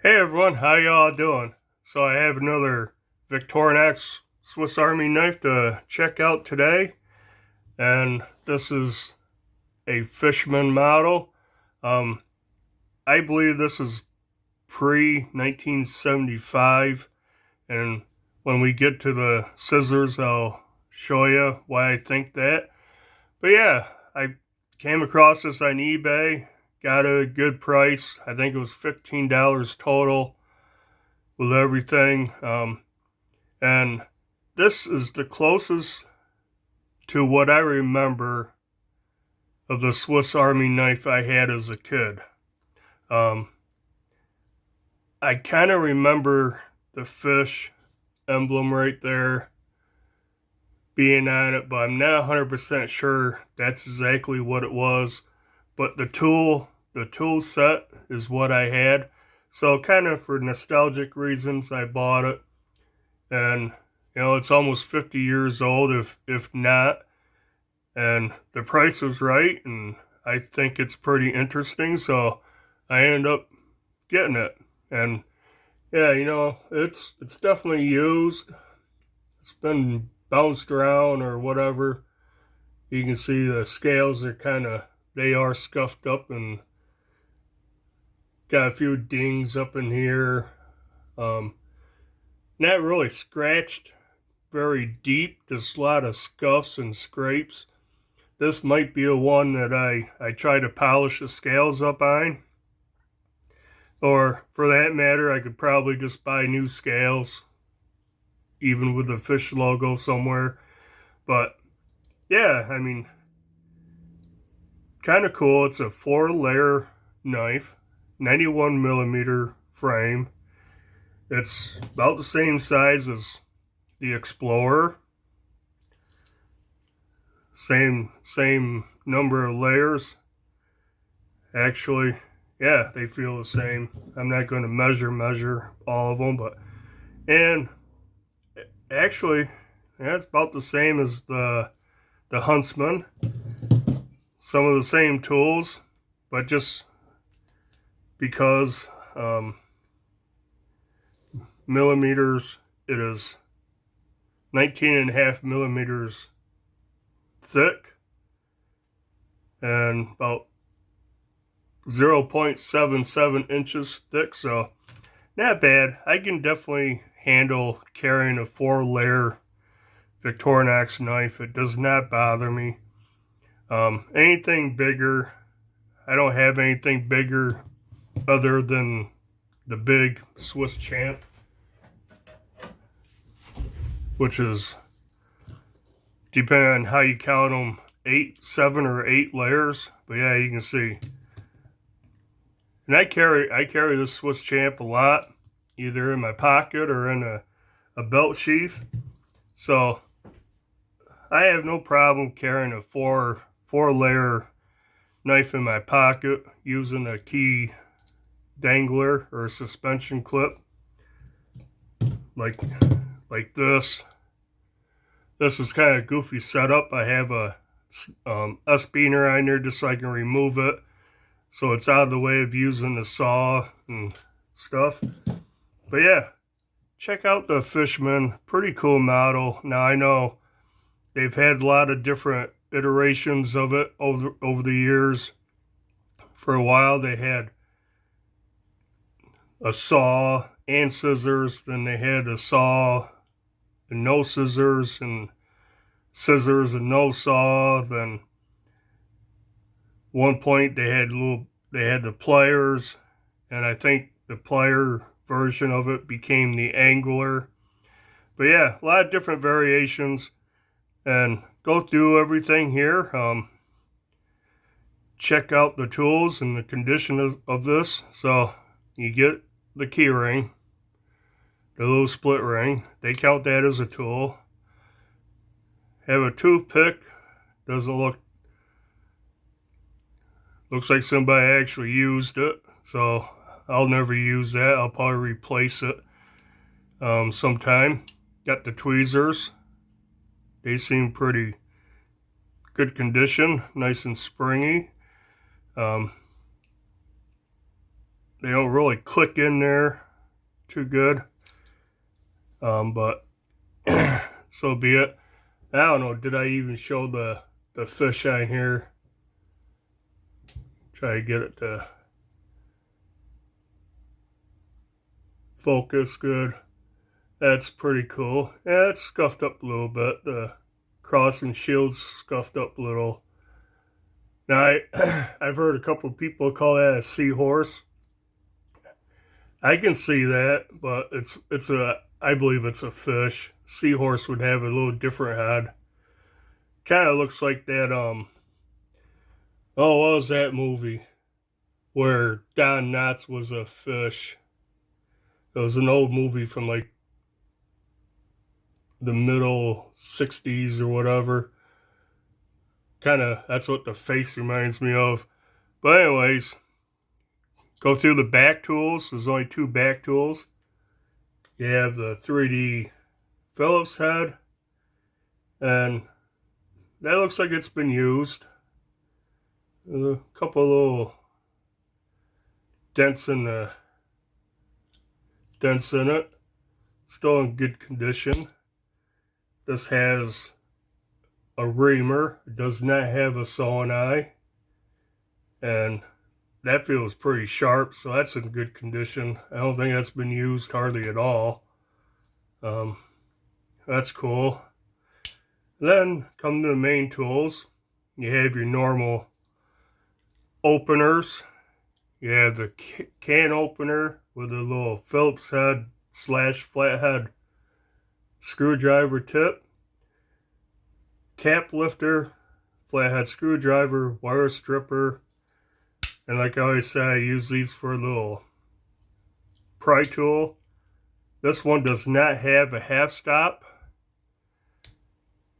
Hey everyone, how y'all doing? So I have another Victorinox Swiss Army knife to check out today, and this is a Fisherman model. Um, I believe this is pre-1975, and when we get to the scissors, I'll show you why I think that. But yeah, I came across this on eBay, got a good price. I think it was $15 total with everything. And this is the closest to what I remember of the Swiss Army knife I had as a kid. Um, I kind of remember the fish emblem right there being on it, but I'm not 100% sure that's exactly what it was. But the tool set is what I had. So kind of for nostalgic reasons, I bought it. And, it's almost 50 years old, if not. And the price was right, and I think it's pretty interesting, so I ended up getting it. And yeah, it's definitely used. It's been bounced around or whatever. You can see the scales are they are scuffed up and got a few dings up in here. Um, Not really scratched very deep, just a lot of scuffs and scrapes. This might be a one that I try to polish the scales up on. Or for that matter, I could probably just buy new scales, even with the fish logo somewhere. But yeah, I mean, kind of cool. It's a 4-layer knife, 91 millimeter frame. It's about the same size as the Explorer. Same number of layers. Actually, yeah, they feel the same. I'm not going to measure all of them, but and actually, yeah, it's about the same as the Huntsman. Some of the same tools, but just because millimeters, it is 19.5 millimeters thick and about 0.77 inches thick, so not bad. I can definitely handle carrying a 4-layer Victorinox knife. It does not bother me. Anything bigger, I don't have anything bigger other than the big Swiss Champ, which is, depending on how you count them, 7 or 8 layers. But yeah, you can see. And I carry this Swiss Champ a lot, either in my pocket or in a belt sheath. So I have no problem carrying a four layer knife in my pocket using a key dangler or a suspension clip like this. This is kind of goofy setup. I have a S-beaner on there just so I can remove it, so it's out of the way of using the saw and stuff. But yeah, check out the Fisherman. Pretty cool model. Now I know they've had a lot of different iterations of it over the years. For a while they had a saw and scissors, then they had a saw and no scissors, and scissors and no saw. Then one point they had the pliers, and I think the plier version of it became the angler. But yeah, a lot of different variations, and go through everything here. Check out the tools and the condition of this. So you get the key ring, the little split ring. They count that as a tool. Have a toothpick. Doesn't looks like somebody actually used it. So I'll never use that. I'll probably replace it sometime. Got the tweezers. They seem pretty good condition, nice and springy. they don't really click in there too good. But so be it. I don't know, did I even show the fish on here? Try to get it to focus good. That's pretty cool. Yeah, it's scuffed up a little bit. The cross and shield's scuffed up a little. Now, I've heard a couple of people call that a seahorse. I can see that, but I believe it's a fish. Seahorse would have a little different head. Kind of looks like that, oh, what was that movie where Don Knotts was a fish? It was an old movie from like the middle 60s or whatever. Kind of, that's what the face reminds me of. But anyways, go through the back tools. There's only 2 back tools. You have the 3D Phillips head, and that looks like it's been used. There's a couple little dents in it. Still in good condition. This has a reamer. It does not have a sawing eye, and that feels pretty sharp, so that's in good condition. I don't think that's been used hardly at all. That's cool. Then come to the main tools. You have your normal openers. You have the can opener with a little Phillips head / flathead screwdriver tip. Cap lifter, flathead screwdriver, wire stripper. And like I always say, I use these for a little pry tool. This one does not have a half stop,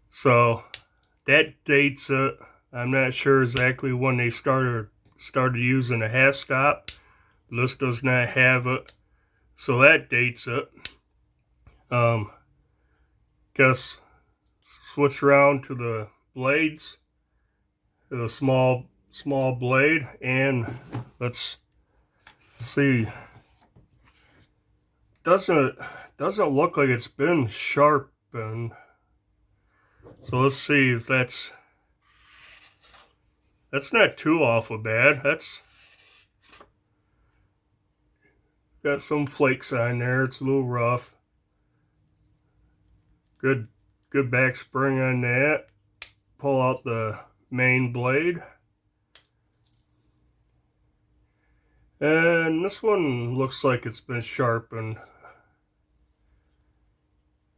so that dates it. I'm not sure exactly when they started using a half stop. This does not have it, so that dates it. Guess switch around to the blades. The small blade, and let's see. Doesn't look like it's been sharpened. So let's see if that's not too awful bad. That's got some flakes on there. It's a little rough. Good back spring on that. Pull out the main blade. And this one looks like it's been sharpened.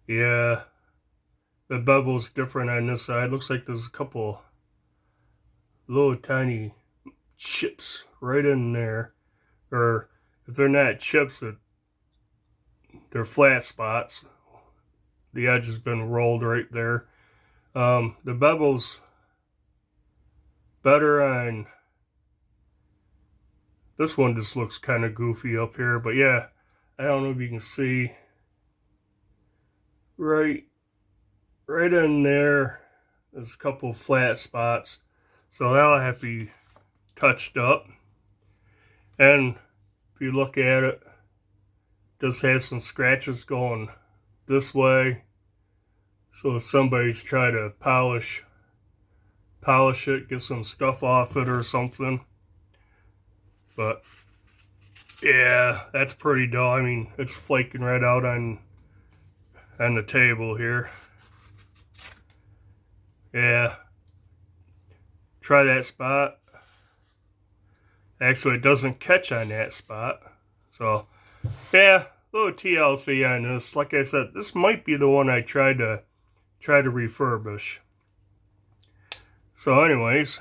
Yeah, the bevel's different on this side. Looks like there's a couple little tiny chips right in there. Or if they're not chips, they're flat spots. The edge has been rolled right there. The bevel's better on this one. Just looks kind of goofy up here, but yeah, I don't know if you can see right in there. There's a couple flat spots, so that'll have to be touched up. And if you look at it, does have some scratches going this way, so if somebody's trying to polish it, get some stuff off it or something. But yeah, that's pretty dull. I mean, it's flaking right out on the table here. Yeah, try that spot. Actually, it doesn't catch on that spot. So yeah, little TLC on this. Like I said, this might be the one I try to refurbish. So anyways,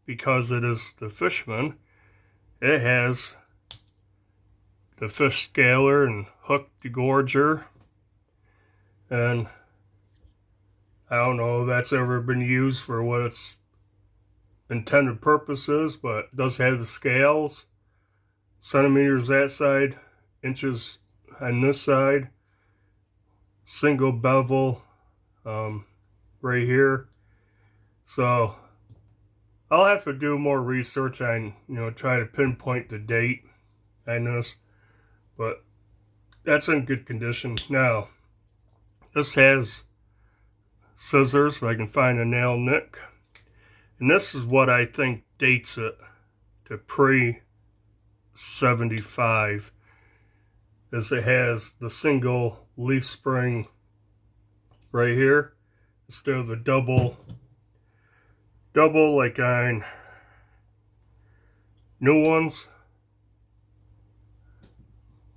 because it is the Fisherman, it has the fish scaler and hook degorger, and I don't know if that's ever been used for what its intended purpose is, but it does have the scales, centimeters that side, inches on this side, single bevel right here. So I'll have to do more research on, try to pinpoint the date I noticed. But that's in good condition. Now, this has scissors, if I can find a nail nick. And this is what I think dates it to pre-75, as it has the single leaf spring right here instead of the double like on new ones.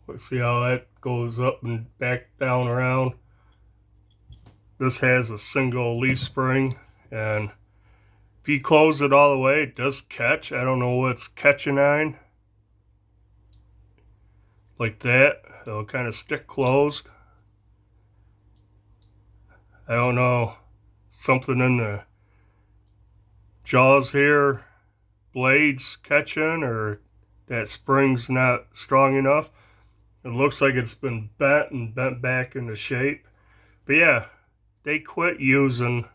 Let's see how that goes up and back down around. This has a single leaf spring, and if you close it all the way, it does catch. I don't know what it's catching on. Like that. It'll kind of stick closed. I don't know. Something in the jaws here, blades catching, or that spring's not strong enough. It looks like it's been bent and bent back into shape. But yeah, they quit using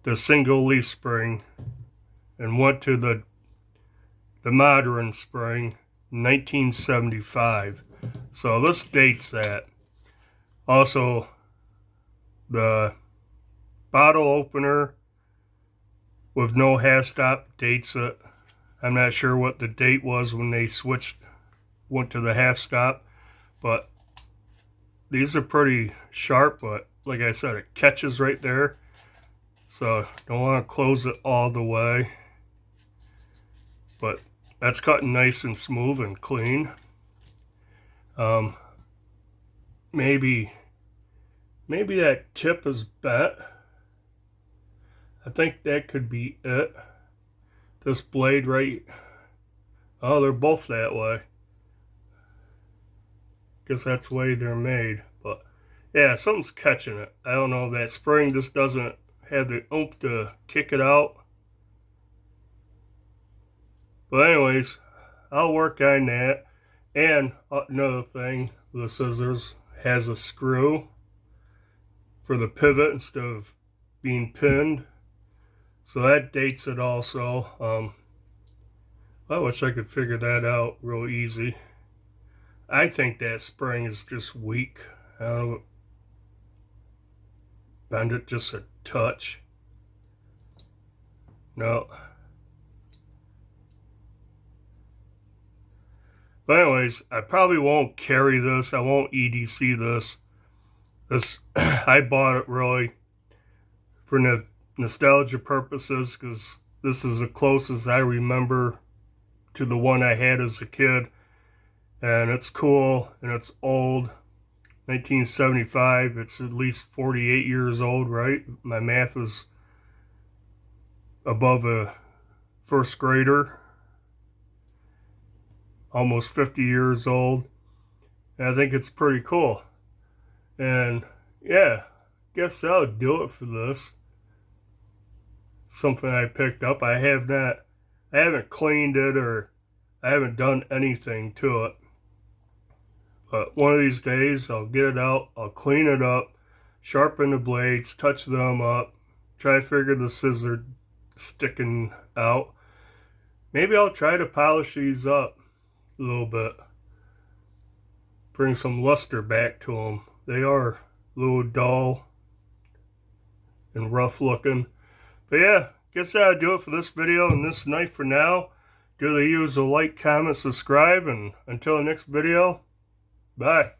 the single leaf spring and went to the modern spring, 1975. So this dates that. Also, the bottle opener with no half stop dates it. I'm not sure what the date was when they went to the half stop, but these are pretty sharp. But like I said, it catches right there, so don't want to close it all the way. But that's cutting nice and smooth and clean. Maybe that tip is bent. I think that could be it. This blade right, oh, they're both that way. Guess that's the way they're made. But yeah, something's catching it. I don't know, that spring just doesn't have the oomph to kick it out. But anyways, I'll work on that. And another thing, the scissors has a screw for the pivot instead of being pinned. So that dates it also. I wish I could figure that out real easy. I think that spring is just weak. I don't know, bend it just a touch. No. But anyways, I probably won't carry this. I won't EDC this. I bought it really for nostalgia purposes, because this is the closest I remember to the one I had as a kid. And it's cool, and it's old. 1975, it's at least 48 years old, right? My math was above a first grader. Almost 50 years old. And I think it's pretty cool. And yeah, guess that'll do it for this. Something I picked up. I haven't cleaned it, or I haven't done anything to it. But one of these days, I'll get it out, I'll clean it up, sharpen the blades, touch them up, try to figure the scissor sticking out. Maybe I'll try to polish these up a little bit. Bring some luster back to them. They are a little dull and rough looking. But yeah, guess that'll do it for this video and this knife for now. Do the usual like, comment, subscribe, and until the next video, bye.